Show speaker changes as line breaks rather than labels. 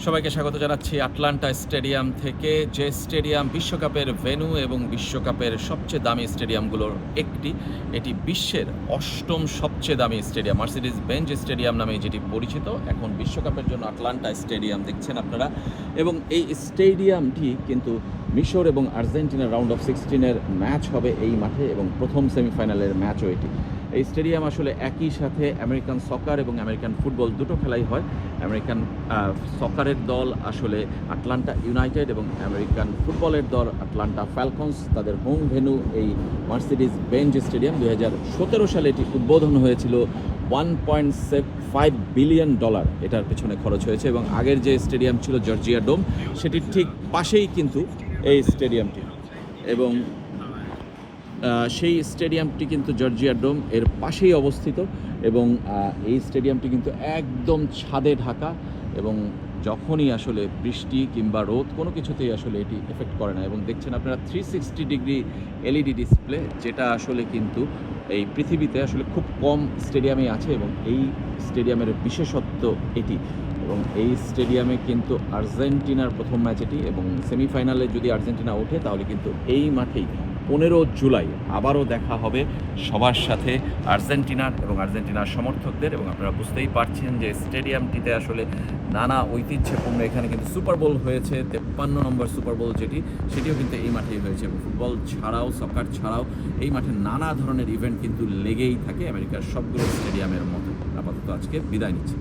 সবাইকে স্বাগত জানাচ্ছি আটলান্টা স্টেডিয়াম থেকে, যে স্টেডিয়াম বিশ্বকাপের ভেন্যু এবং বিশ্বকাপের সবচেয়ে দামি স্টেডিয়ামগুলোর একটি। এটি বিশ্বের ৮ম সবচেয়ে দামি স্টেডিয়াম, মার্সিডিজ বেঞ্জ স্টেডিয়াম নামে যেটি পরিচিত। এখন বিশ্বকাপের জন্য আটলান্টা স্টেডিয়াম দেখছেন আপনারা, এবং এই স্টেডিয়ামটি কিন্তু মিশর এবং আর্জেন্টিনার রাউন্ড অফ 16-এর ম্যাচ হবে এই মাঠে, এবং প্রথম সেমিফাইনালের ম্যাচও এটি। এই স্টেডিয়াম আসলে একই সাথে আমেরিকান সকার এবং আমেরিকান ফুটবল দুটো খেলাই হয়। আমেরিকান সকারের দল আসলে আটলান্টা ইউনাইটেড এবং আমেরিকান ফুটবলের দল আটলান্টা ফ্যালকনস। তাদের হোম ভেন্যু এই মার্সিডিজ বেঞ্জ স্টেডিয়াম। 2017 সালে এটি উদ্বোধন হয়েছিল। $1.5 বিলিয়ন এটার পেছনে খরচ হয়েছে, এবং আগের যে স্টেডিয়াম ছিল জর্জিয়া ডোম, সেটির ঠিক পাশেই কিন্তু এই স্টেডিয়ামটি, এবং সেই স্টেডিয়ামটি কিন্তু জর্জিয়া ডোম এর পাশেই অবস্থিত। এবং এই স্টেডিয়ামটি কিন্তু একদম ছাদে ঢাকা, এবং যখনই আসলে বৃষ্টি কিংবা রোদ কোনো কিছুতেই আসলে এটি এফেক্ট করে না। এবং দেখছেন আপনারা 360 ডিগ্রি এলইডি ডিসপ্লে, যেটা আসলে কিন্তু এই পৃথিবীতে আসলে খুব কম স্টেডিয়ামে আছে, এবং এই স্টেডিয়ামের বিশেষত্ব এটি। এবং এই স্টেডিয়ামে কিন্তু আর্জেন্টিনার প্রথম ম্যাচ এটি, এবং সেমিফাইনালে যদি আর্জেন্টিনা ওঠে তাহলে কিন্তু এই মাঠেই 15 জুলাই আবারও দেখা হবে সবার সাথে, আর্জেন্টিনার এবং আর্জেন্টিনার সমর্থকদের। এবং আপনারা বুঝতেই পারছেন যে স্টেডিয়ামটিতে আসলে নানা ঐতিহ্যপূর্ণ, এখানে কিন্তু সুপার বোল হয়েছে, 53 নম্বর সুপার বোল সেটিও কিন্তু এই মাঠেই হয়েছে। এবং ফুটবল ছাড়াও, সকার ছাড়াও এই মাঠে নানা ধরনের ইভেন্ট কিন্তু লেগেই থাকে আমেরিকার সবগুলো স্টেডিয়ামের মতো। আপাতত আজকে বিদায় নিচ্ছি।